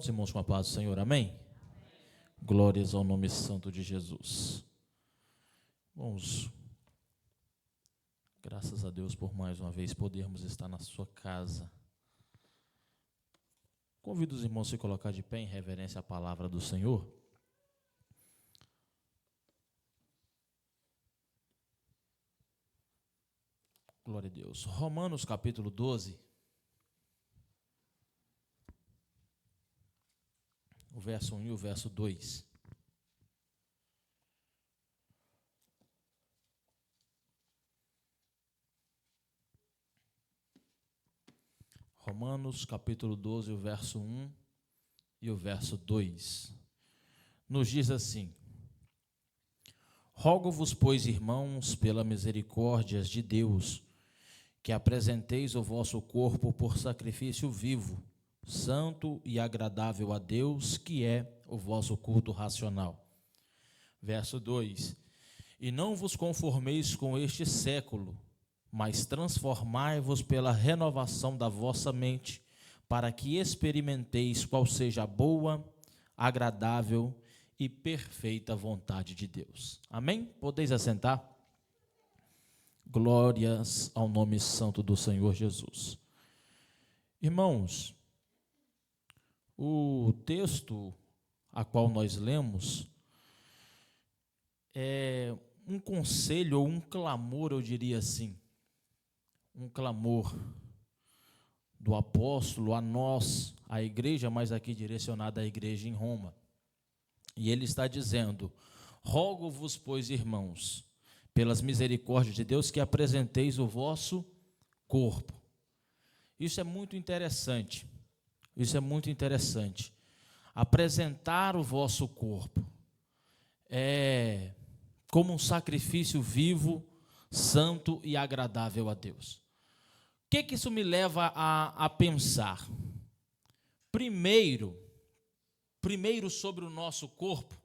os irmãos com a paz do Senhor, amém? Glórias ao nome santo de Jesus. Irmãos, graças a Deus por mais uma vez podermos estar na sua casa. Convido os irmãos a se colocar de pé em reverência à palavra do Senhor. Glória a Deus. Romanos capítulo 12. O verso 1 e o verso 2. Romanos capítulo 12, o verso 1 e o verso 2. Nos diz assim: Rogo-vos, pois, irmãos, pela misericórdias de Deus, que apresenteis o vosso corpo por sacrifício vivo, santo e agradável a Deus, que é o vosso culto racional. Verso 2: E não vos conformeis com este século, mas transformai-vos pela renovação da vossa mente, para que experimenteis qual seja a boa, agradável e perfeita vontade de Deus. Amém? Podeis assentar? Glórias ao nome santo do Senhor Jesus. Irmãos, o texto a qual nós lemos é um conselho ou um clamor, eu diria assim, um clamor do apóstolo a nós, a igreja, mas aqui direcionada à igreja em Roma. E ele está dizendo: rogo-vos, pois, irmãos, pelas misericórdias de Deus, que apresenteis o vosso corpo. Isso é muito interessante. Isso é muito interessante. Apresentar o vosso corpo é como um sacrifício vivo, santo e agradável a Deus. O que isso me leva a pensar? Primeiro sobre o nosso corpo,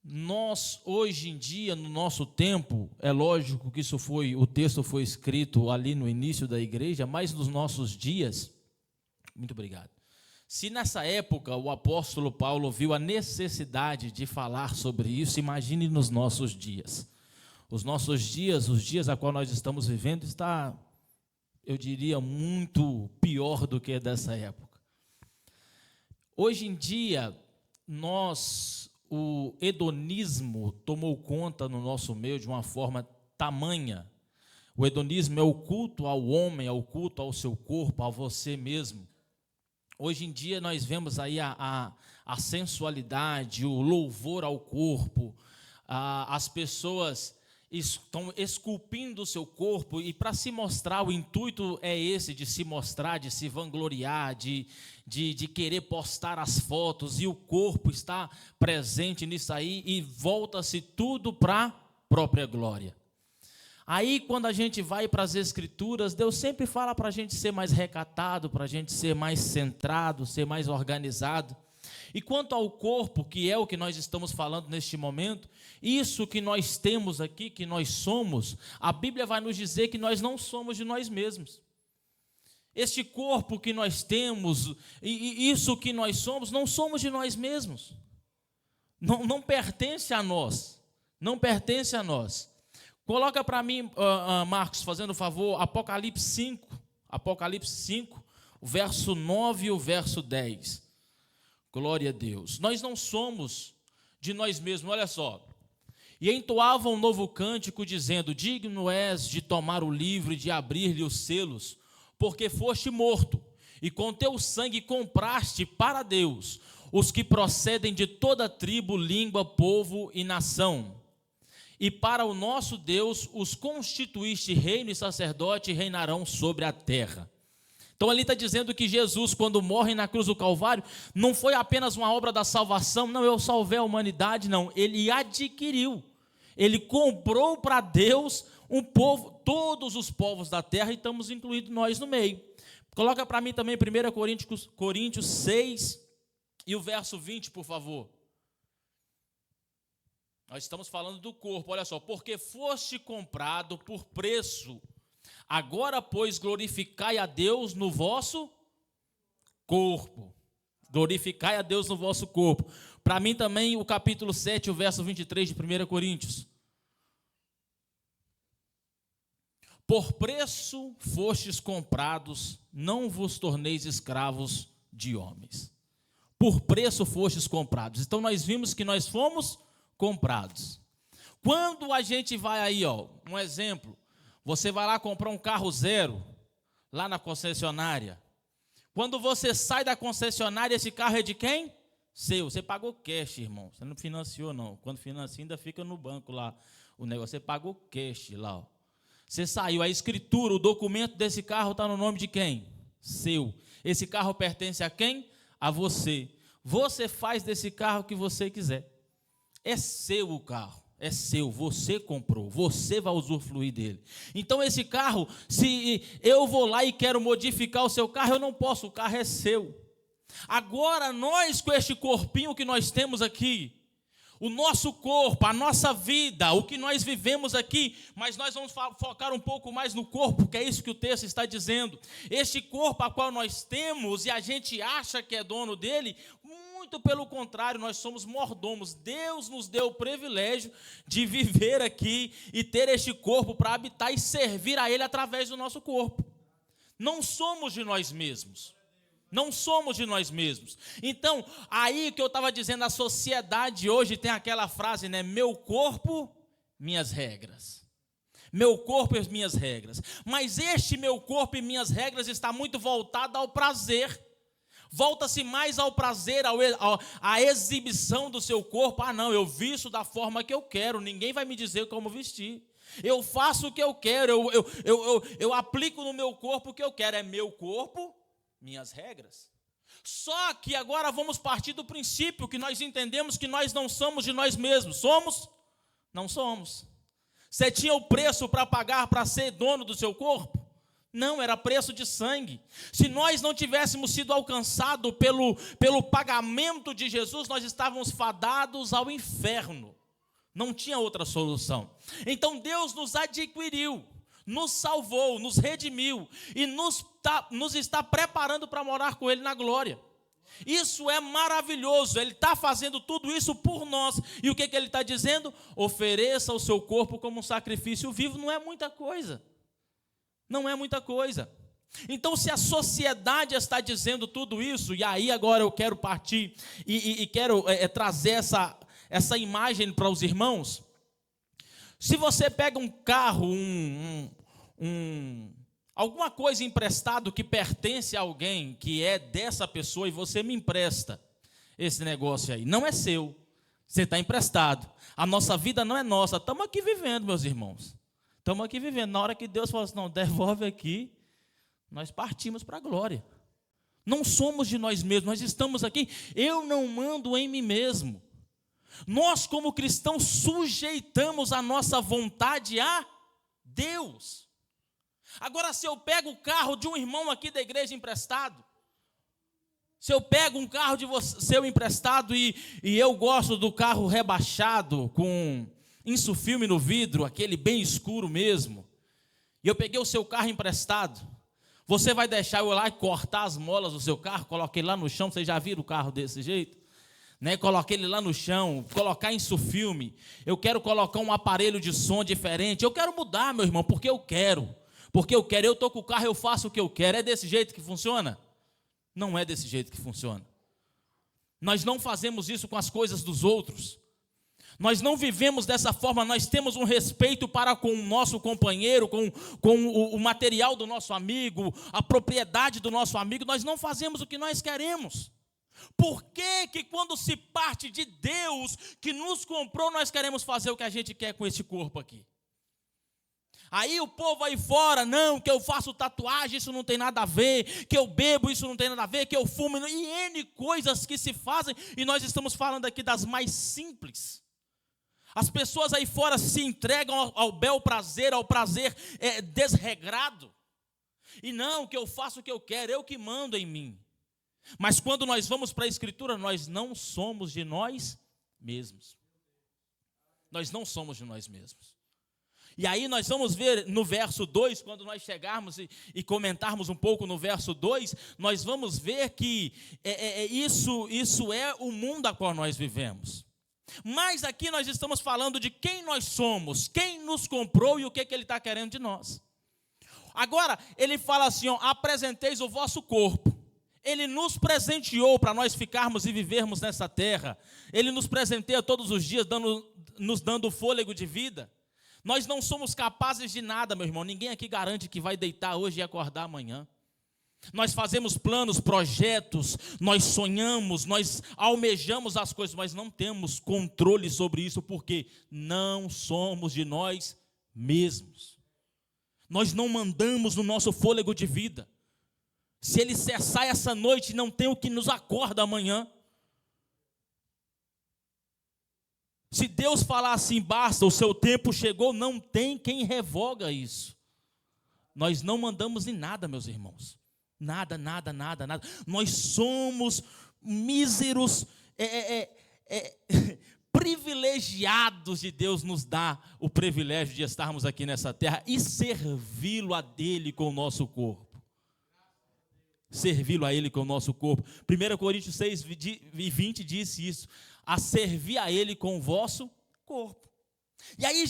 nós hoje em dia, no nosso tempo, é lógico que o texto foi escrito ali no início da igreja, mas nos nossos dias, muito obrigado. Se nessa época o apóstolo Paulo viu a necessidade de falar sobre isso, imagine nos nossos dias. Os nossos dias, os dias a qual nós estamos vivendo, está, eu diria, muito pior do que dessa época. Hoje em dia, o hedonismo tomou conta no nosso meio de uma forma tamanha. O hedonismo é o culto ao homem, é o culto ao seu corpo, a você mesmo. Hoje em dia nós vemos aí a sensualidade, o louvor ao corpo, as pessoas estão esculpindo o seu corpo, e para se mostrar, o intuito é esse, de se mostrar, de se vangloriar, de querer postar as fotos, e o corpo está presente nisso aí, e volta-se tudo para a própria glória. Aí, quando a gente vai para as Escrituras, Deus sempre fala para a gente ser mais recatado, para a gente ser mais centrado, ser mais organizado. E quanto ao corpo, que é o que nós estamos falando neste momento, isso que nós temos aqui, que nós somos, a Bíblia vai nos dizer que nós não somos de nós mesmos. Este corpo que nós temos, e isso que nós somos, não somos de nós mesmos. Não pertence a nós. Não pertence a nós. Coloca para mim, Marcos, fazendo um favor, Apocalipse 5, o verso 9 e o verso 10. Glória a Deus. Nós não somos de nós mesmos, olha só. E entoavam um novo cântico, dizendo: digno és de tomar o livro e de abrir-lhe os selos, porque foste morto, e com teu sangue compraste para Deus os que procedem de toda tribo, língua, povo e nação. E para o nosso Deus os constituíste reino e sacerdote, e reinarão sobre a terra. Então ali está dizendo que Jesus, quando morre na cruz do Calvário, não foi apenas uma obra da salvação, não, eu salvei a humanidade, não, ele adquiriu, ele comprou para Deus um povo, todos os povos da terra, e estamos incluídos nós no meio. Coloca para mim também 1 Coríntios 6 e o verso 20, por favor. Nós estamos falando do corpo, olha só. Porque foste comprado por preço, agora, pois, glorificai a Deus no vosso corpo. Glorificai a Deus no vosso corpo. Para mim também o capítulo 7, o verso 23 de 1 Coríntios. Por preço fostes comprados, não vos torneis escravos de homens. Por preço fostes comprados. Então nós vimos que nós fomos comprados. Quando a gente vai aí, um exemplo, você vai lá comprar um carro zero, lá na concessionária. Quando você sai da concessionária, esse carro é de quem? Seu. Você pagou cash, irmão. Você não financiou, não. Quando financia, ainda fica no banco lá o negócio. Você pagou cash lá, Você saiu, a escritura, o documento desse carro está no nome de quem? Seu. Esse carro pertence a quem? A você. Você faz desse carro o que você quiser. É seu o carro, é seu, você comprou, você vai usufruir dele. Então esse carro, se eu vou lá e quero modificar o seu carro, eu não posso, o carro é seu. Agora nós, com este corpinho que nós temos aqui, o nosso corpo, a nossa vida, o que nós vivemos aqui, mas nós vamos focar um pouco mais no corpo, que é isso que o texto está dizendo. Este corpo a qual nós temos e a gente acha que é dono dele, muito pelo contrário, nós somos mordomos. Deus nos deu o privilégio de viver aqui e ter este corpo para habitar e servir a ele através do nosso corpo. Não somos de nós mesmos. Não somos de nós mesmos. Então, aí que eu estava dizendo, a sociedade hoje tem aquela frase, né? Meu corpo, minhas regras. Meu corpo e as minhas regras. Mas este meu corpo e minhas regras está muito voltado ao prazer. Volta-se mais ao prazer, à exibição do seu corpo. Ah, não, eu visto da forma que eu quero. Ninguém vai me dizer como vestir. Eu faço o que eu quero. Eu aplico no meu corpo o que eu quero. É meu corpo, minhas regras. Só que agora vamos partir do princípio que nós entendemos que nós não somos de nós mesmos. Somos? Não somos. Você tinha o preço para pagar para ser dono do seu corpo? Não, era preço de sangue. Se nós não tivéssemos sido alcançados pelo pagamento de Jesus, nós estávamos fadados ao inferno. Não tinha outra solução. Então Deus nos adquiriu, nos salvou, nos redimiu e nos está preparando para morar com Ele na glória. Isso é maravilhoso, Ele está fazendo tudo isso por nós. E o que Ele está dizendo? Ofereça o seu corpo como um sacrifício vivo. Não é muita coisa. Não é muita coisa. Então, se a sociedade está dizendo tudo isso, e aí agora eu quero partir e quero trazer essa imagem para os irmãos. Se você pega um carro, alguma coisa emprestado que pertence a alguém, que é dessa pessoa, e você me empresta esse negócio aí, não é seu, você está emprestado. A nossa vida não é nossa, estamos aqui vivendo, meus irmãos. Estamos aqui vivendo. Na hora que Deus fala assim, não, devolve aqui, nós partimos para a glória. Não somos de nós mesmos, nós estamos aqui, eu não mando em mim mesmo. Nós, como cristãos, sujeitamos a nossa vontade a Deus. Agora, se eu pego o carro de um irmão aqui da igreja emprestado, se eu pego um carro de seu emprestado e eu gosto do carro rebaixado, com insufilme no vidro, aquele bem escuro mesmo, e eu peguei o seu carro emprestado, você vai deixar eu ir lá e cortar as molas do seu carro, coloquei lá no chão, vocês já viram o carro desse jeito? Coloquei ele lá no chão, colocar insufilme, eu quero colocar um aparelho de som diferente, eu quero mudar, meu irmão, porque eu quero, eu estou com o carro, eu faço o que eu quero. É desse jeito que funciona? Não é desse jeito que funciona. Nós não fazemos isso com as coisas dos outros. Nós não vivemos dessa forma, nós temos um respeito para com o nosso companheiro, com o material do nosso amigo, a propriedade do nosso amigo, nós não fazemos o que nós queremos. Por que quando se parte de Deus, que nos comprou, nós queremos fazer o que a gente quer com esse corpo aqui? Aí o povo aí fora, não, que eu faço tatuagem, isso não tem nada a ver, que eu bebo, isso não tem nada a ver, que eu fumo, e N coisas que se fazem, e nós estamos falando aqui das mais simples. As pessoas aí fora se entregam ao bel prazer, ao prazer desregrado. E não, que eu faço o que eu quero, eu que mando em mim. Mas quando nós vamos para a Escritura, nós não somos de nós mesmos. Nós não somos de nós mesmos. E aí nós vamos ver no verso 2, quando nós chegarmos e comentarmos um pouco no verso 2, nós vamos ver que isso é o mundo a qual nós vivemos. Mas aqui nós estamos falando de quem nós somos, quem nos comprou e o que ele está querendo de nós. Agora, ele fala assim, ó, apresenteis o vosso corpo. Ele nos presenteou para nós ficarmos e vivermos nessa terra. Ele nos presenteia todos os dias, nos dando fôlego de vida. Nós não somos capazes de nada, meu irmão. Ninguém aqui garante que vai deitar hoje e acordar amanhã. Nós fazemos planos, projetos, nós sonhamos, nós almejamos as coisas, mas não temos controle sobre isso, porque não somos de nós mesmos. Nós não mandamos no nosso fôlego de vida. Se ele cessar essa noite, não tem o que nos acorda amanhã. Se Deus falar assim, basta, o seu tempo chegou, não tem quem revoga isso. Nós não mandamos em nada, meus irmãos. Nada. Nós somos míseros, privilegiados de Deus nos dar o privilégio de estarmos aqui nessa terra e servi-lo a dele com o nosso corpo. Servi-lo a ele com o nosso corpo. 1 Coríntios 6:20 disse isso. A servir a ele com o vosso corpo. E aí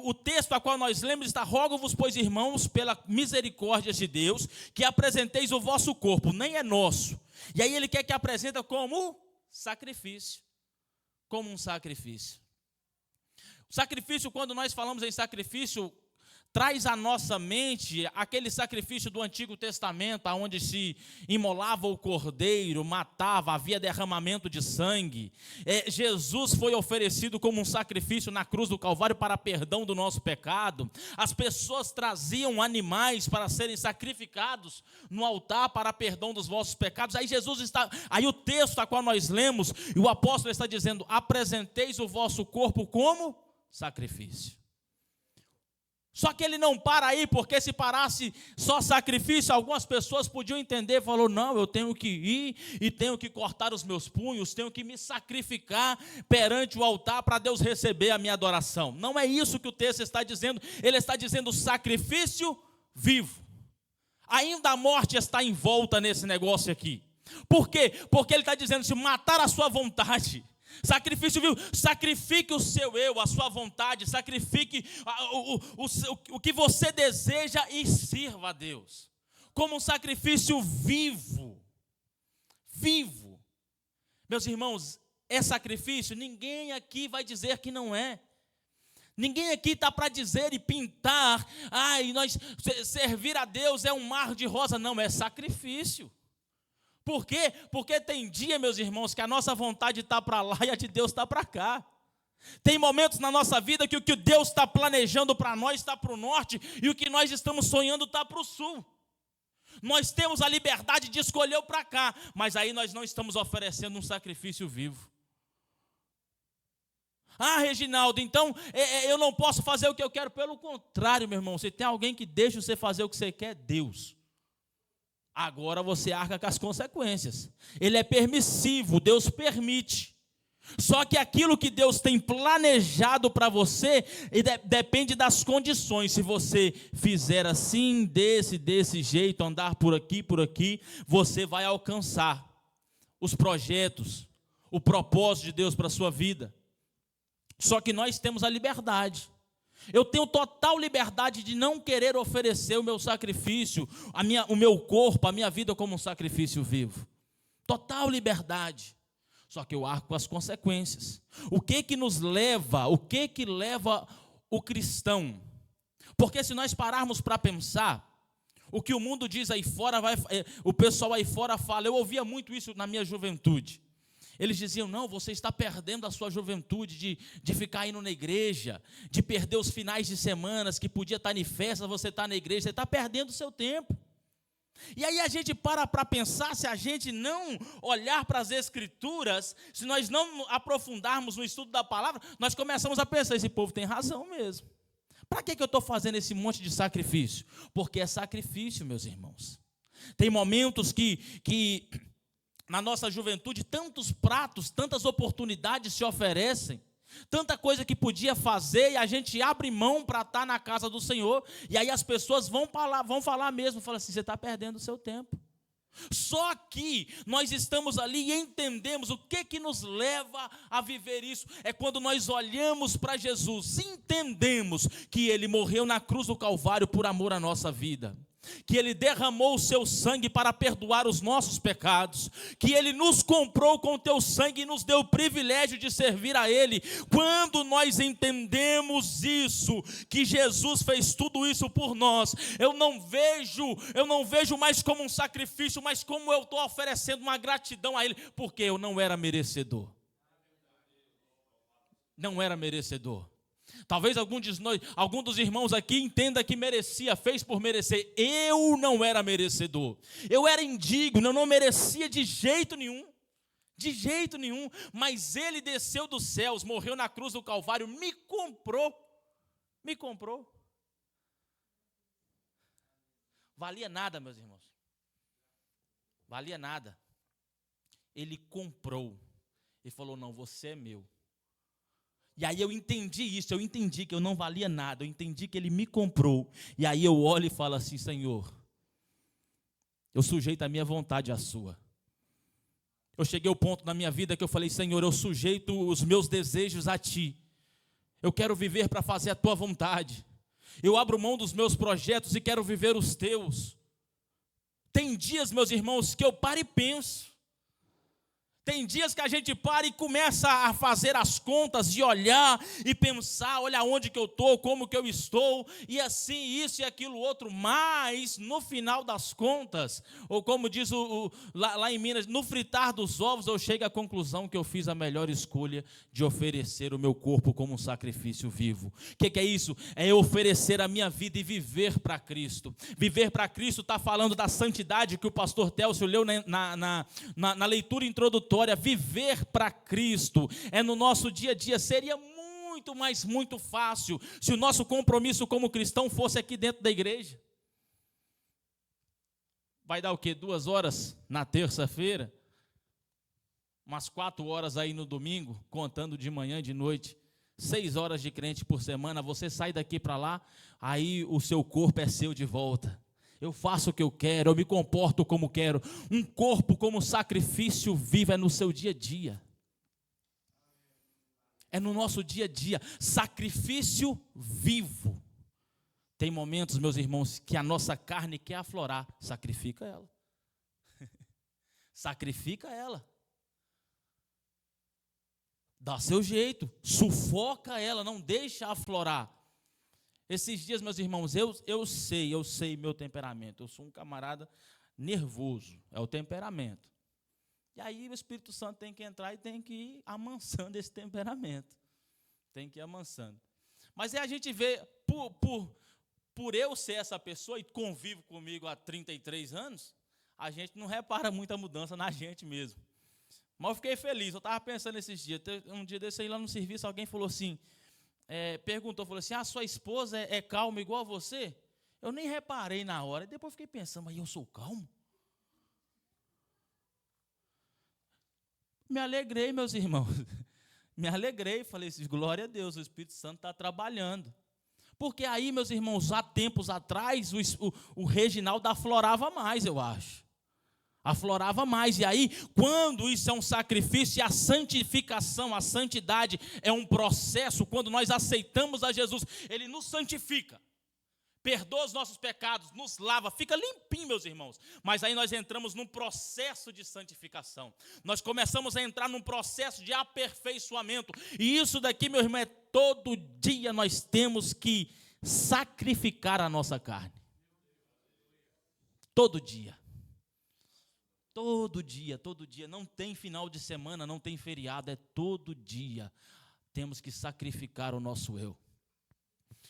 o texto a qual nós lemos está: rogo-vos, pois, irmãos, pela misericórdia de Deus, que apresenteis o vosso corpo, nem é nosso. E aí ele quer que apresenta como sacrifício. Como um sacrifício. O sacrifício, quando nós falamos em sacrifício, traz à nossa mente aquele sacrifício do Antigo Testamento, onde se imolava o cordeiro, matava, havia derramamento de sangue. Jesus foi oferecido como um sacrifício na cruz do Calvário para perdão do nosso pecado. As pessoas traziam animais para serem sacrificados no altar para perdão dos vossos pecados. Aí o texto a qual nós lemos, e o apóstolo está dizendo: apresenteis o vosso corpo como sacrifício. Só que ele não para aí, porque se parasse só sacrifício, algumas pessoas podiam entender, falou: não, eu tenho que ir e tenho que cortar os meus punhos, tenho que me sacrificar perante o altar para Deus receber a minha adoração. Não é isso que o texto está dizendo. Ele está dizendo sacrifício vivo. Ainda a morte está envolta nesse negócio aqui. Por quê? Porque ele está dizendo: se matar a sua vontade, sacrifício vivo, sacrifique o seu eu, a sua vontade, sacrifique o que você deseja e sirva a Deus, como um sacrifício vivo. Vivo. Meus irmãos, é sacrifício? Ninguém aqui vai dizer que não é. Ninguém aqui está para dizer e pintar, nós servir a Deus é um mar de rosa. Não, é sacrifício. Por quê? Porque tem dia, meus irmãos, que a nossa vontade está para lá e a de Deus está para cá. Tem momentos na nossa vida que o que Deus está planejando para nós está para o norte e o que nós estamos sonhando está para o sul. Nós temos a liberdade de escolher o para cá, mas aí nós não estamos oferecendo um sacrifício vivo. Reginaldo, então eu não posso fazer o que eu quero. Pelo contrário, meu irmão, se tem alguém que deixa você fazer o que você quer, Deus. Agora você arca com as consequências. Ele é permissivo, Deus permite. Só que aquilo que Deus tem planejado para você depende das condições. Se você fizer assim, desse jeito, andar por aqui, você vai alcançar os projetos, o propósito de Deus para a sua vida. Só que nós temos a liberdade. Eu tenho total liberdade de não querer oferecer o meu sacrifício, o meu corpo, a minha vida como um sacrifício vivo. Total liberdade. Só que eu arco com as consequências. O que leva o cristão? Porque se nós pararmos para pensar, o que o mundo diz aí fora, o pessoal aí fora fala, eu ouvia muito isso na minha juventude. Eles diziam: não, você está perdendo a sua juventude de ficar indo na igreja, de perder os finais de semanas, que podia estar em festa, você está na igreja, você está perdendo o seu tempo. E aí a gente para pensar, se a gente não olhar para as Escrituras, se nós não aprofundarmos no estudo da palavra, nós começamos a pensar: esse povo tem razão mesmo. Para que eu estou fazendo esse monte de sacrifício? Porque é sacrifício, meus irmãos. Tem momentos que na nossa juventude, tantos pratos, tantas oportunidades se oferecem, Tanta coisa que podia fazer e a gente abre mão para estar na casa do Senhor. E aí as pessoas vão falar mesmo, falam assim, você está perdendo o seu tempo. Só que nós estamos ali e entendemos o que nos leva a viver isso. É quando nós olhamos para Jesus, entendemos que Ele morreu na cruz do Calvário por amor à nossa vida, que Ele derramou o seu sangue para perdoar os nossos pecados, que Ele nos comprou com o teu sangue e nos deu o privilégio de servir a Ele. Quando nós entendemos isso, que Jesus fez tudo isso por nós, eu não vejo mais como um sacrifício, mas como eu estou oferecendo uma gratidão a Ele, porque eu não era merecedor. Não era merecedor. Talvez algum dos irmãos aqui entenda que merecia, fez por merecer. Eu não era merecedor. Eu era indigno, eu não merecia de jeito nenhum. De jeito nenhum. Mas Ele desceu dos céus, morreu na cruz do Calvário, me comprou. Me comprou. Valia nada, meus irmãos. Valia nada. Ele comprou. Ele falou, não, você é meu. E aí eu entendi isso, eu entendi que eu não valia nada, eu entendi que Ele me comprou. E aí eu olho e falo assim, Senhor, eu sujeito a minha vontade à sua. Eu cheguei ao ponto na minha vida que eu falei, Senhor, eu sujeito os meus desejos a Ti. Eu quero viver para fazer a Tua vontade. Eu abro mão dos meus projetos e quero viver os Teus. Tem dias, meus irmãos, que eu paro e penso. Tem dias que a gente para e começa a fazer as contas e olhar e pensar, olha onde que eu estou, como que eu estou, e assim, isso e aquilo outro, mas no final das contas, ou como diz lá em Minas, no fritar dos ovos eu chego à conclusão que eu fiz a melhor escolha de oferecer o meu corpo como um sacrifício vivo. O que é isso? É oferecer a minha vida e viver para Cristo. Viver para Cristo está falando da santidade que o pastor Télcio leu na leitura introdutória. Viver para Cristo é no nosso dia a dia. Seria muito fácil se o nosso compromisso como cristão fosse aqui dentro da igreja. Vai dar o quê? 2 horas na terça-feira, umas 4 horas aí no domingo, contando de manhã e de noite, 6 horas de crente por semana. Você sai daqui para lá, aí o seu corpo é seu de volta. Eu faço o que eu quero, eu me comporto como quero. Um corpo como sacrifício vivo é no seu dia a dia. É no nosso dia a dia. Sacrifício vivo. Tem momentos, meus irmãos, que a nossa carne quer aflorar. Sacrifica ela. Sacrifica ela. Dá seu jeito. Sufoca ela, não deixa aflorar. Esses dias, meus irmãos, eu sei meu temperamento. Eu sou um camarada nervoso, é o temperamento. E aí o Espírito Santo tem que entrar e tem que ir amansando esse temperamento. Tem que ir amansando. Mas aí a gente vê, por eu ser essa pessoa e convivo comigo há 33 anos, a gente não repara muita mudança na gente mesmo. Mas eu fiquei feliz, eu estava pensando esses dias. Um dia desse aí lá no serviço, alguém falou assim, falou assim, sua esposa é calma igual a você? Eu nem reparei na hora, e depois fiquei pensando, mas eu sou calmo? Me alegrei, meus irmãos, me alegrei, falei assim, glória a Deus, o Espírito Santo está trabalhando. Porque aí, meus irmãos, há tempos atrás, o Reginaldo aflorava mais, eu acho. Aflorava mais, e aí, quando isso é um sacrifício, e a santificação, a santidade é um processo, quando nós aceitamos a Jesus, Ele nos santifica, perdoa os nossos pecados, nos lava, fica limpinho, meus irmãos, mas aí nós entramos num processo de santificação, nós começamos a entrar num processo de aperfeiçoamento, e isso daqui, meu irmão, todo dia nós temos que sacrificar a nossa carne, todo dia. Todo dia, não tem final de semana, não tem feriado, é todo dia. Temos que sacrificar o nosso eu.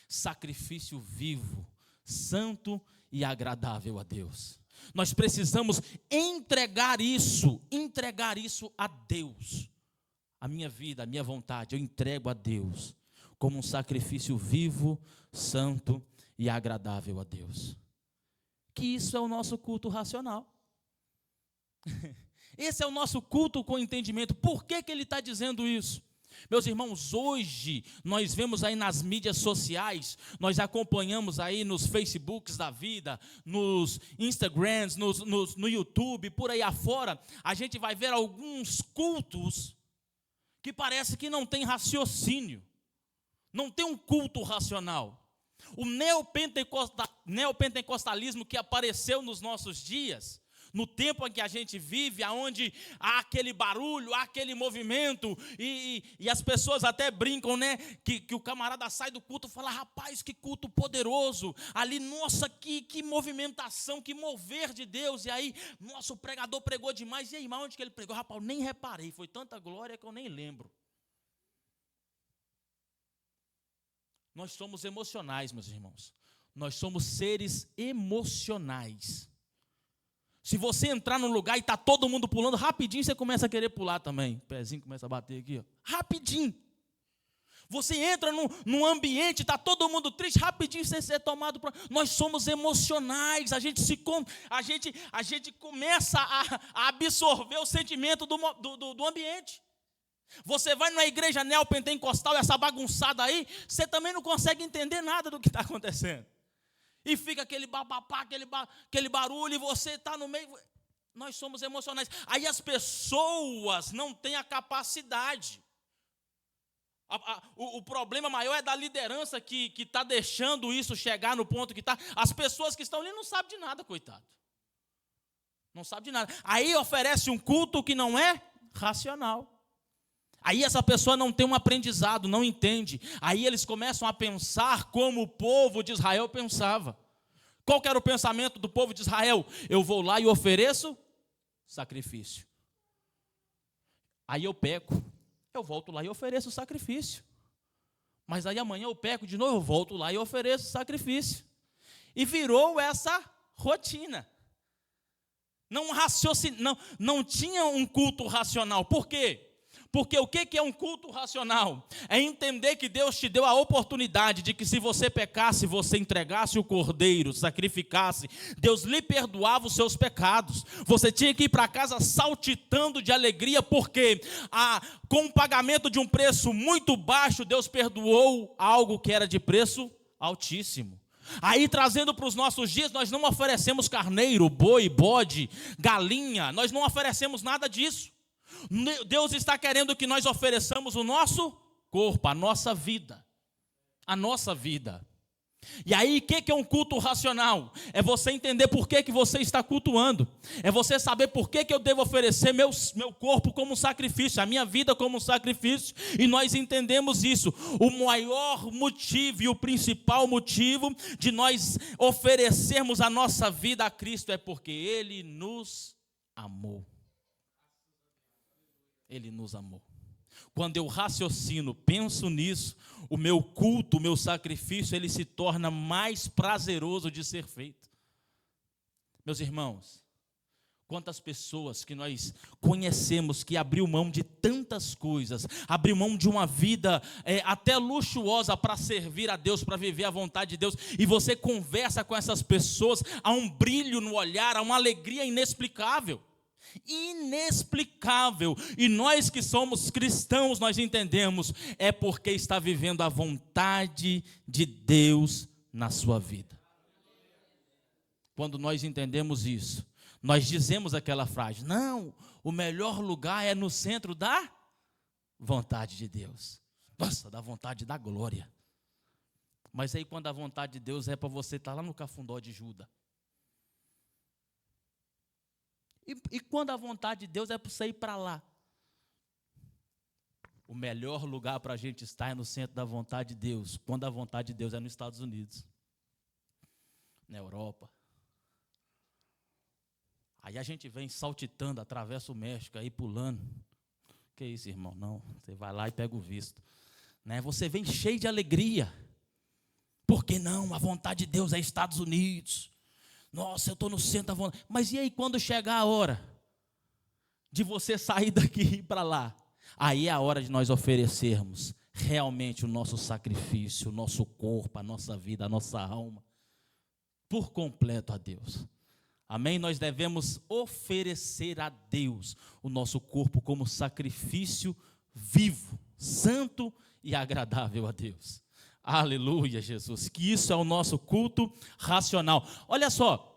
Sacrifício vivo, santo e agradável a Deus. Nós precisamos entregar isso a Deus. A minha vida, a minha vontade, eu entrego a Deus como um sacrifício vivo, santo e agradável a Deus. Que isso é o nosso culto racional. Esse é o nosso culto com entendimento. Por que ele está dizendo isso? Meus irmãos, hoje nós vemos aí nas mídias sociais, nós acompanhamos aí nos Facebooks da vida, nos Instagrams, no YouTube, por aí afora, a gente vai ver alguns cultos que parece que não tem raciocínio, não tem um culto racional. O neopentecostalismo que apareceu nos nossos dias, no tempo em que a gente vive, onde há aquele barulho, há aquele movimento, e as pessoas até brincam, né? Que o camarada sai do culto e fala: rapaz, que culto poderoso, ali, nossa, que movimentação, que mover de Deus. E aí, nossa, o pregador pregou demais. E aí, mas onde que ele pregou? Rapaz, eu nem reparei, foi tanta glória que eu nem lembro. Nós somos emocionais, meus irmãos. Nós somos seres emocionais. Se você entrar num lugar e está todo mundo pulando, rapidinho você começa a querer pular também. O pezinho começa a bater aqui, ó. Rapidinho. Você entra num ambiente, está todo mundo triste, rapidinho você é tomado por... Nós somos emocionais, a gente começa a absorver o sentimento do ambiente. Você vai numa igreja neopentecostal, essa bagunçada aí, você também não consegue entender nada do que está acontecendo. E fica aquele babapá, aquele barulho, e você está no meio. Nós somos emocionais. Aí as pessoas não têm a capacidade. O problema maior é da liderança que está deixando isso chegar no ponto que está. As pessoas que estão ali não sabem de nada, coitado. Não sabem de nada. Aí oferece um culto que não é racional. Aí essa pessoa não tem um aprendizado, não entende. Aí eles começam a pensar como o povo de Israel pensava. Qual que era o pensamento do povo de Israel? Eu vou lá e ofereço sacrifício. Aí eu peco, eu volto lá e ofereço sacrifício. Mas aí amanhã eu peco de novo, eu volto lá e ofereço sacrifício. E virou essa rotina. Não tinha um culto racional. Por quê? Porque o que é um culto racional? É entender que Deus te deu a oportunidade de que se você pecasse, você entregasse o cordeiro, sacrificasse, Deus lhe perdoava os seus pecados. Você tinha que ir para casa saltitando de alegria, porque com o pagamento de um preço muito baixo, Deus perdoou algo que era de preço altíssimo. Aí trazendo para os nossos dias, nós não oferecemos carneiro, boi, bode, galinha, nós não oferecemos nada disso. Deus está querendo que nós ofereçamos o nosso corpo, a nossa vida. A nossa vida. E aí, o que é um culto racional? É você entender por que você está cultuando. É você saber por que eu devo oferecer meu corpo como um sacrifício, a minha vida como um sacrifício. E nós entendemos isso. O maior motivo e o principal motivo de nós oferecermos a nossa vida a Cristo é porque Ele nos amou. Ele nos amou. Quando eu raciocino, penso nisso, o meu culto, o meu sacrifício, ele se torna mais prazeroso de ser feito. Meus irmãos, quantas pessoas que nós conhecemos que abriu mão de tantas coisas, abriu mão de uma vida até luxuosa para servir a Deus, para viver a vontade de Deus, e você conversa com essas pessoas, há um brilho no olhar, há uma alegria inexplicável. Inexplicável. E nós que somos cristãos, nós entendemos, é porque está vivendo a vontade de Deus na sua vida. Quando nós entendemos isso, nós dizemos aquela frase: não, o melhor lugar é no centro da vontade de Deus. Nossa, da vontade da glória. Mas aí quando a vontade de Deus é para você estar lá no cafundó de Judas. E quando a vontade de Deus é para você ir para lá? O melhor lugar para a gente estar é no centro da vontade de Deus. Quando a vontade de Deus é nos Estados Unidos, na Europa. Aí a gente vem saltitando, atravessa o México, aí pulando. Que isso, irmão? Não, você vai lá e pega o visto. Né? Você vem cheio de alegria. Por que não? A vontade de Deus é Estados Unidos. Nossa, eu estou no centro da vontade. Mas e aí quando chegar a hora de você sair daqui e ir para lá? Aí é a hora de nós oferecermos realmente o nosso sacrifício, o nosso corpo, a nossa vida, a nossa alma, por completo a Deus. Amém? Nós devemos oferecer a Deus o nosso corpo como sacrifício vivo, santo e agradável a Deus. Aleluia, Jesus. Que isso é o nosso culto racional. Olha só,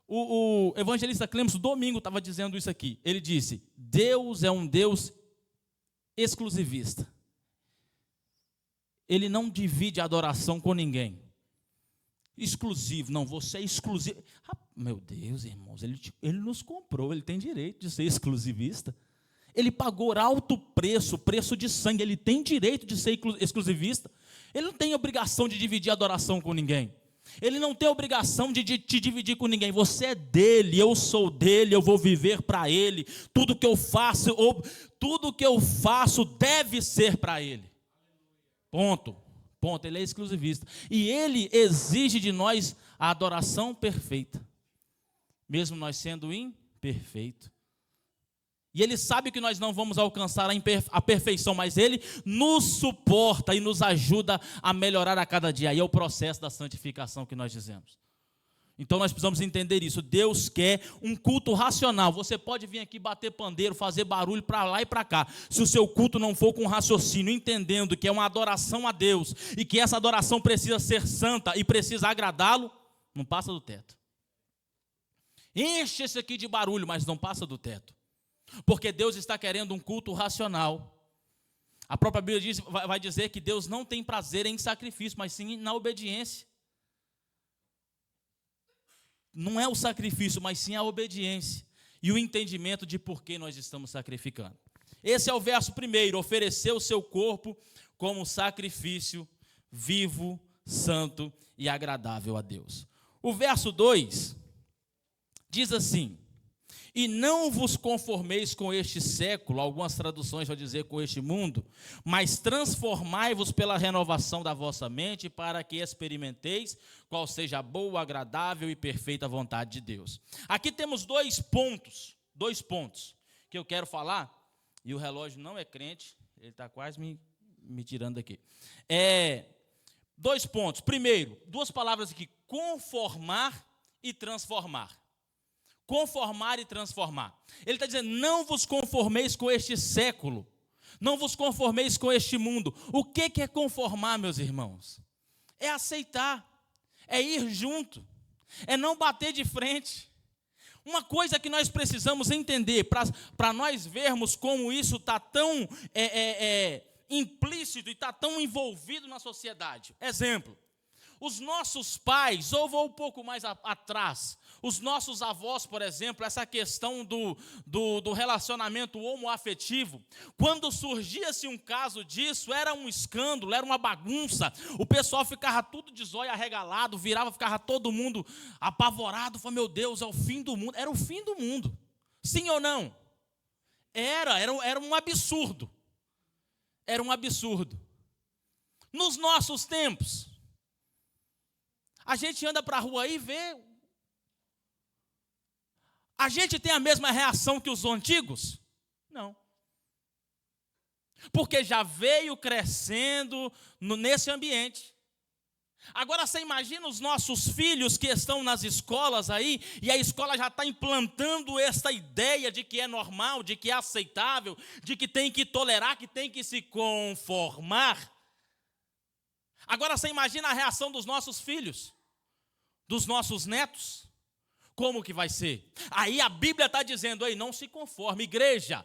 o evangelista Clemson, domingo, estava dizendo isso aqui. Ele disse: Deus é um Deus exclusivista. Ele não divide a adoração com ninguém. Exclusivo, não, você é exclusivo. Meu Deus, irmãos, ele nos comprou, ele tem direito de ser exclusivista. Ele pagou alto preço, preço de sangue, ele tem direito de ser exclusivista. Ele não tem obrigação de dividir a adoração com ninguém. Ele não tem obrigação de te dividir com ninguém. Você é dele, eu sou dele, eu vou viver para ele. Tudo que eu faço deve ser para ele. Ponto. Ele é exclusivista. E ele exige de nós a adoração perfeita, mesmo nós sendo imperfeitos. E ele sabe que nós não vamos alcançar a perfeição, mas ele nos suporta e nos ajuda a melhorar a cada dia. Aí é o processo da santificação que nós dizemos. Então nós precisamos entender isso. Deus quer um culto racional. Você pode vir aqui bater pandeiro, fazer barulho para lá e para cá. Se o seu culto não for com raciocínio, entendendo que é uma adoração a Deus e que essa adoração precisa ser santa e precisa agradá-lo, não passa do teto. Enche esse aqui de barulho, mas não passa do teto. Porque Deus está querendo um culto racional. A própria Bíblia vai dizer que Deus não tem prazer em sacrifício, mas sim na obediência. Não é o sacrifício, mas sim a obediência e o entendimento de por que nós estamos sacrificando. Esse é o verso 1, oferecer o seu corpo como sacrifício vivo, santo e agradável a Deus. O verso 2 diz assim: e não vos conformeis com este século, algumas traduções vão dizer com este mundo, mas transformai-vos pela renovação da vossa mente, para que experimenteis qual seja a boa, agradável e perfeita vontade de Deus. Aqui temos dois pontos que eu quero falar, e o relógio não é crente, ele está quase me tirando daqui. 2 pontos. Primeiro, 2 palavras aqui: conformar e transformar. Conformar e transformar. Ele está dizendo: não vos conformeis com este século, não vos conformeis com este mundo. O que é conformar, meus irmãos? É aceitar, é ir junto, é não bater de frente. Uma coisa que nós precisamos entender, para nós vermos como isso está tão implícito e está tão envolvido na sociedade. Exemplo: os nossos pais, ou vou um pouco mais atrás, os nossos avós, por exemplo, essa questão do relacionamento homoafetivo, quando surgia-se um caso disso, era um escândalo, era uma bagunça, o pessoal ficava tudo de zóio arregalado, ficava todo mundo apavorado, falou: meu Deus, é o fim do mundo. Era o fim do mundo, sim ou não? Era um absurdo, era um absurdo. Nos nossos tempos, a gente anda para a rua aí e vê. A gente tem a mesma reação que os antigos? Não. Porque já veio crescendo nesse ambiente. Agora você imagina os nossos filhos que estão nas escolas aí, e a escola já está implantando essa ideia de que é normal, de que é aceitável, de que tem que tolerar, que tem que se conformar. Agora você imagina a reação dos nossos filhos, dos nossos netos. Como que vai ser? Aí a Bíblia está dizendo: aí, não se conforme, igreja,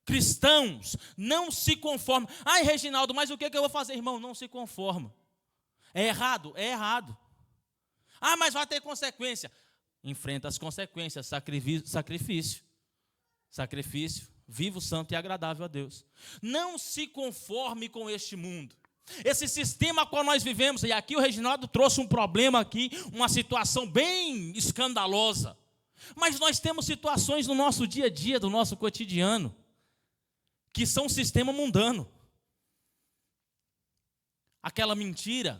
cristãos, não se conforme. Ai, Reginaldo, mas o que eu vou fazer? Irmão, não se conforma. É errado? É errado. Ah, mas vai ter consequência. Enfrenta as consequências, sacrifício, vivo, santo e agradável a Deus. Não se conforme com este mundo. Esse sistema qual nós vivemos, e aqui o Reginaldo trouxe um problema aqui, uma situação bem escandalosa. Mas nós temos situações no nosso dia a dia, do nosso cotidiano, que são um sistema mundano. Aquela mentira,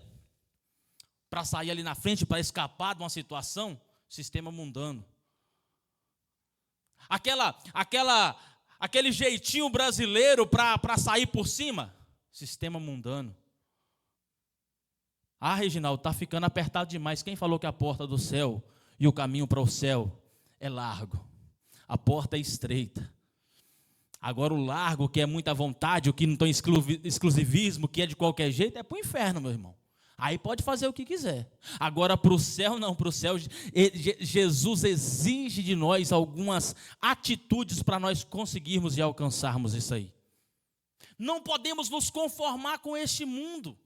para sair ali na frente, para escapar de uma situação, sistema mundano. Aquele jeitinho brasileiro para sair por cima, sistema mundano. Ah, Reginaldo, está ficando apertado demais. Quem falou que a porta do céu e o caminho para o céu é largo? A porta é estreita. Agora o largo, que é muita vontade, o que não tem exclusivismo, que é de qualquer jeito, é para o inferno, meu irmão. Aí pode fazer o que quiser. Agora para o céu não, para o céu Jesus exige de nós algumas atitudes para nós conseguirmos e alcançarmos isso aí. Não podemos nos conformar com este mundo,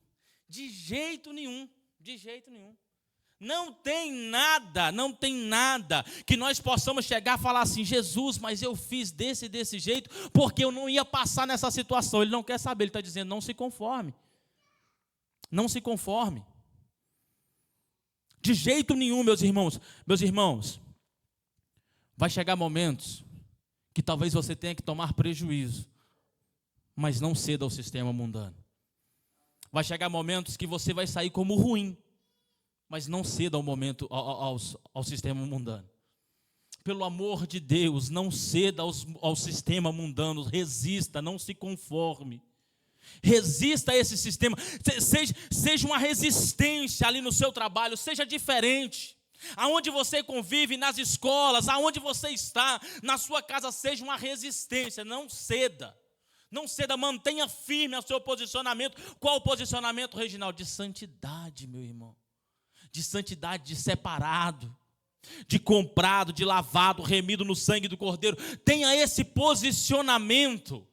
de jeito nenhum, de jeito nenhum. Não tem nada que nós possamos chegar e falar assim: Jesus, mas eu fiz desse jeito, porque eu não ia passar nessa situação. Ele não quer saber, ele está dizendo: não se conforme. Não se conforme. De jeito nenhum, meus irmãos, vai chegar momentos que talvez você tenha que tomar prejuízo, mas não ceda ao sistema mundano. Vai chegar momentos que você vai sair como ruim, mas não ceda ao sistema mundano. Pelo amor de Deus, não ceda ao sistema mundano, resista, não se conforme. Resista a esse sistema, seja uma resistência ali no seu trabalho, seja diferente. Aonde você convive, nas escolas, aonde você está, na sua casa, seja uma resistência, não ceda. Não ceda, mantenha firme o seu posicionamento. Qual o posicionamento, Reginaldo? De santidade, meu irmão. De santidade, de separado, de comprado, de lavado, remido no sangue do Cordeiro. Tenha esse posicionamento.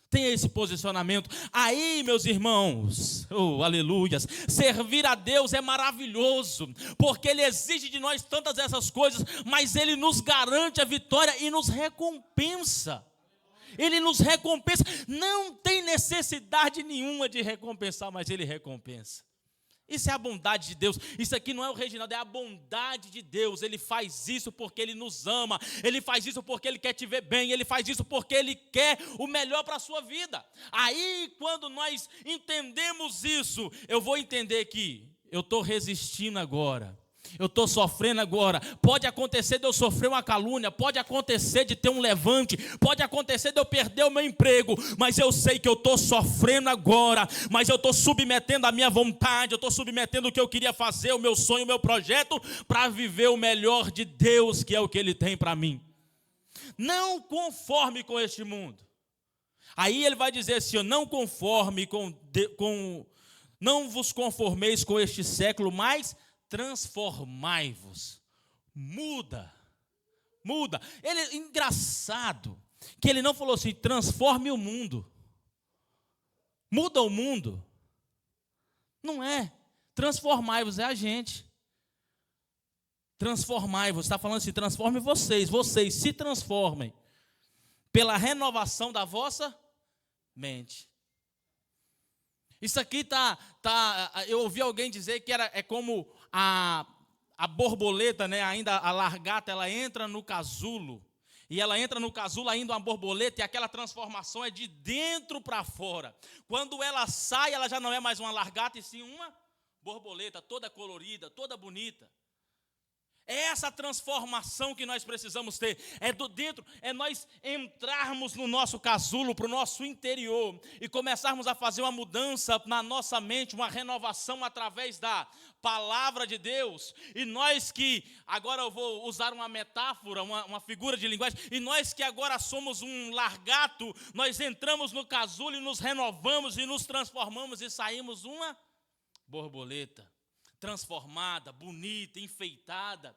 Tenha esse posicionamento. Aí, meus irmãos, aleluias, servir a Deus é maravilhoso, porque Ele exige de nós tantas essas coisas, mas Ele nos garante a vitória e nos recompensa. Ele nos recompensa. Não tem necessidade nenhuma de recompensar, mas Ele recompensa. Isso é a bondade de Deus. Isso aqui não é o Reginaldo, é a bondade de Deus. Ele faz isso porque Ele nos ama. Ele faz isso porque Ele quer te ver bem. Ele faz isso porque Ele quer o melhor para a sua vida. Aí, quando nós entendemos isso, eu vou entender que eu estou resistindo agora. Eu estou sofrendo agora. Pode acontecer de eu sofrer uma calúnia, pode acontecer de ter um levante, pode acontecer de eu perder o meu emprego, mas eu sei que eu estou sofrendo agora, mas eu estou submetendo a minha vontade, eu estou submetendo o que eu queria fazer, o meu sonho, o meu projeto, para viver o melhor de Deus, que é o que Ele tem para mim. Não conforme com este mundo. Aí ele vai dizer assim: não conforme não vos conformeis com este século, mas transformai-vos. Muda. Ele é engraçado que ele não falou assim: transforme o mundo, muda o mundo. Não é. Transformai-vos é a gente. Transformai-vos, está falando assim: transforme vocês se transformem pela renovação da vossa mente. Isso aqui eu ouvi alguém dizer que é como a borboleta, né? Ainda a largata, ela entra no casulo, e ela entra no casulo ainda uma borboleta, e aquela transformação é de dentro para fora. Quando ela sai, ela já não é mais uma largata, e sim uma borboleta, toda colorida, toda bonita. É essa transformação que nós precisamos ter, é do dentro, é nós entrarmos no nosso casulo, para o nosso interior, e começarmos a fazer uma mudança na nossa mente, uma renovação através da palavra de Deus. E nós que, agora eu vou usar uma metáfora, uma figura de linguagem, e nós que agora somos um largato, nós entramos no casulo e nos renovamos e nos transformamos e saímos uma borboleta. Transformada, bonita, enfeitada.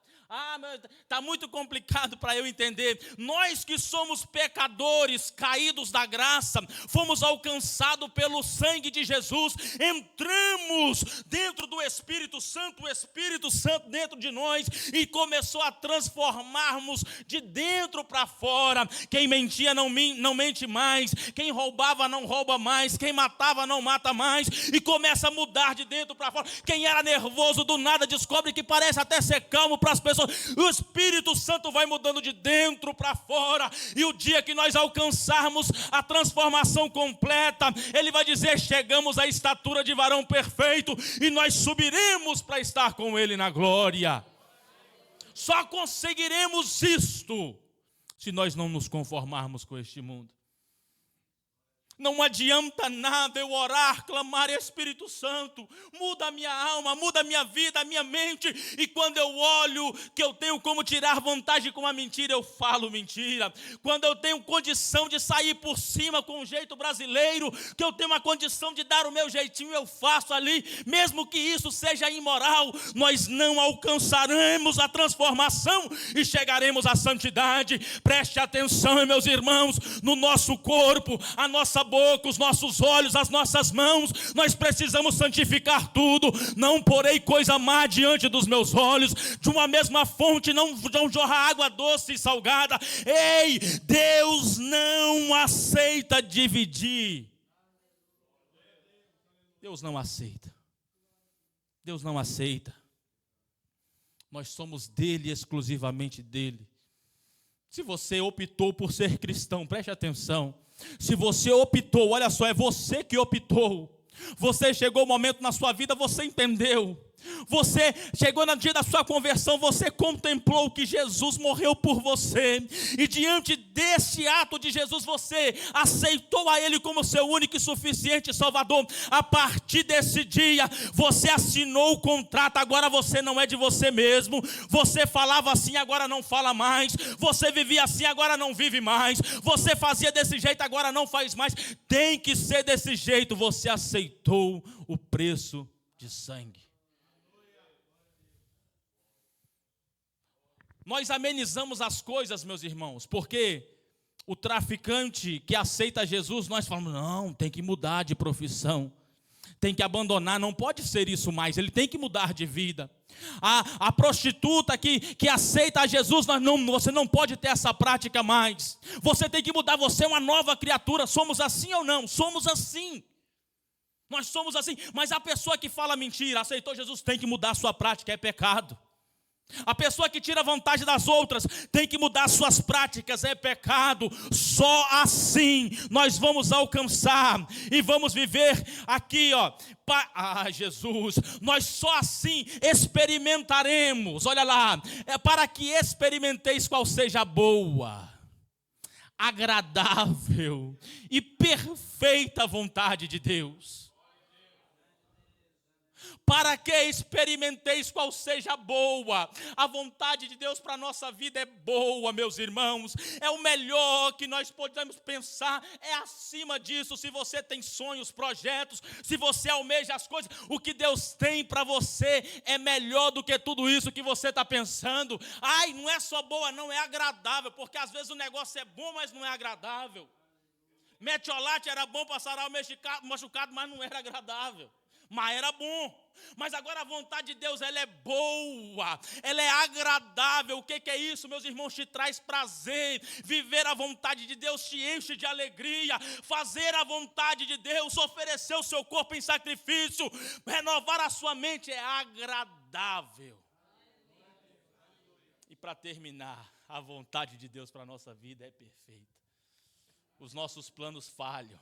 Está muito complicado para eu entender. Nós que somos pecadores, caídos da graça, fomos alcançados pelo sangue de Jesus, entramos dentro do Espírito Santo, o Espírito Santo dentro de nós, e começou a transformarmos de dentro para fora. Quem mentia não mente mais, quem roubava não rouba mais, quem matava não mata mais, e começa a mudar de dentro para fora. Quem era nervoso do nada descobre que parece até ser calmo para as pessoas. O Espírito Santo vai mudando de dentro para fora, e o dia que nós alcançarmos a transformação completa, Ele vai dizer: chegamos à estatura de varão perfeito, e nós subiremos para estar com Ele na glória. Só conseguiremos isto se nós não nos conformarmos com este mundo. Não adianta nada eu orar, clamar, Espírito Santo, muda a minha alma, muda a minha vida, a minha mente. E quando eu olho que eu tenho como tirar vantagem com a mentira, eu falo mentira. Quando eu tenho condição de sair por cima com o jeito brasileiro, que eu tenho a condição de dar o meu jeitinho, eu faço ali. Mesmo que isso seja imoral, nós não alcançaremos a transformação e chegaremos à santidade. Preste atenção, meus irmãos, no nosso corpo, a nossa boca, os nossos olhos, as nossas mãos, nós precisamos santificar tudo. Não porei coisa má diante dos meus olhos, de uma mesma fonte não jorra água doce e salgada. Ei, Deus não aceita dividir. Deus não aceita. Deus não aceita. Nós somos dele, exclusivamente dele. Se você optou por ser cristão, preste atenção. Se você optou, olha só, é você que optou. Você chegou o momento na sua vida, você entendeu. Você chegou no dia da sua conversão, você contemplou que Jesus morreu por você. E diante desse ato de Jesus, você aceitou a Ele como seu único e suficiente Salvador. A partir desse dia, você assinou o contrato. Agora você não é de você mesmo. Você falava assim, agora não fala mais. Você vivia assim, agora não vive mais. Você fazia desse jeito, agora não faz mais. Tem que ser desse jeito. Você aceitou o preço de sangue. Nós amenizamos as coisas, meus irmãos, porque o traficante que aceita Jesus, nós falamos, não, tem que mudar de profissão, tem que abandonar, não pode ser isso mais, ele tem que mudar de vida. A prostituta que aceita a Jesus, você não pode ter essa prática mais, você tem que mudar, você é uma nova criatura. Somos assim ou não? Somos assim. Nós somos assim, mas a pessoa que fala mentira, aceitou Jesus, tem que mudar a sua prática, é pecado. A pessoa que tira vantagem das outras tem que mudar suas práticas, é pecado. Só assim nós vamos alcançar e vamos viver aqui, Jesus, nós só assim experimentaremos. Olha lá, é para que experimenteis qual seja a boa, agradável e perfeita vontade de Deus. Para que experimenteis qual seja boa. A vontade de Deus para a nossa vida é boa, meus irmãos. É o melhor que nós podemos pensar. É acima disso. Se você tem sonhos, projetos, se você almeja as coisas, o que Deus tem para você é melhor do que tudo isso que você está pensando. Ai, não é só boa, não, é agradável. Porque às vezes o negócio é bom, mas não é agradável. Metiolate era bom para sarar o machucado, mas não era agradável. Mas era bom. Mas agora a vontade de Deus, ela é boa, ela é agradável. O que é isso, meus irmãos? Te traz prazer. Viver a vontade de Deus te enche de alegria. Fazer a vontade de Deus, oferecer o seu corpo em sacrifício, renovar a sua mente, é agradável. E para terminar, a vontade de Deus para a nossa vida é perfeita. Os nossos planos falham.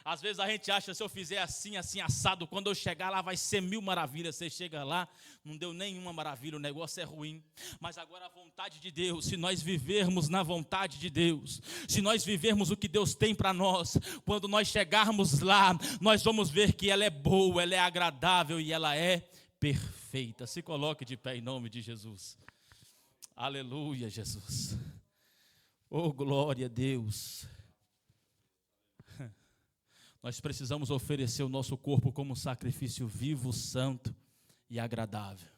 Às vezes a gente acha, se eu fizer assim, assim, assado, quando eu chegar lá vai ser 1000 maravilhas. Você chega lá, não deu nenhuma maravilha, o negócio é ruim. Mas agora a vontade de Deus, se nós vivermos na vontade de Deus, se nós vivermos o que Deus tem para nós, quando nós chegarmos lá, nós vamos ver que ela é boa, ela é agradável e ela é perfeita. Se coloque de pé em nome de Jesus. Aleluia, Jesus. Oh, glória a Deus. Nós precisamos oferecer o nosso corpo como um sacrifício vivo, santo e agradável.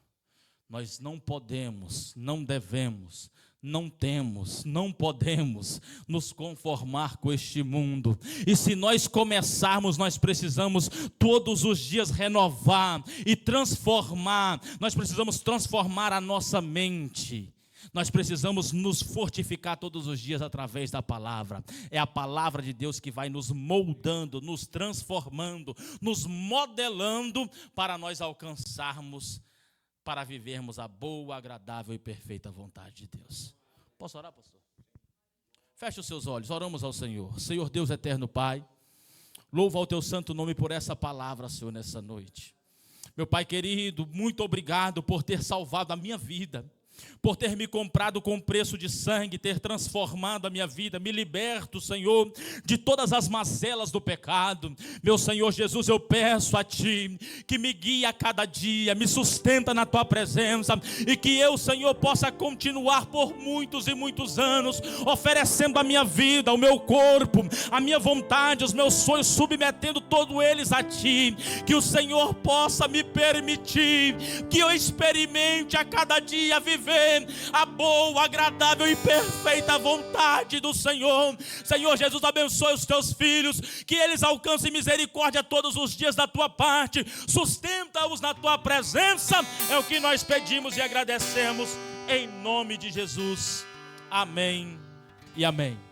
Nós não podemos, não devemos, não temos, não podemos nos conformar com este mundo. E se nós começarmos, nós precisamos todos os dias renovar e transformar. Nós precisamos transformar a nossa mente. Nós precisamos nos fortificar todos os dias através da palavra. É a palavra de Deus que vai nos moldando, nos transformando, nos modelando para nós alcançarmos, para vivermos a boa, agradável e perfeita vontade de Deus. Posso orar, pastor? Feche os seus olhos, oramos ao Senhor. Senhor Deus eterno Pai, louva ao teu santo nome por essa palavra, Senhor, nessa noite. Meu Pai querido, muito obrigado por ter salvado a minha vida. por ter me comprado com preço de sangue, ter transformado a minha vida. Me liberto, Senhor, de todas as mazelas do pecado. Meu Senhor Jesus, eu peço a Ti que me guie a cada dia, me sustenta na Tua presença, e que eu, Senhor, possa continuar por muitos e muitos anos, oferecendo a minha vida, o meu corpo, a minha vontade, os meus sonhos, submetendo todos eles a Ti. Que o Senhor possa me permitir que eu experimente a cada dia viver a boa, agradável e perfeita vontade do Senhor. Senhor Jesus, abençoe os Teus filhos, que eles alcancem misericórdia todos os dias da Tua parte, sustenta-os na Tua presença, é o que nós pedimos e agradecemos, em nome de Jesus, amém e amém.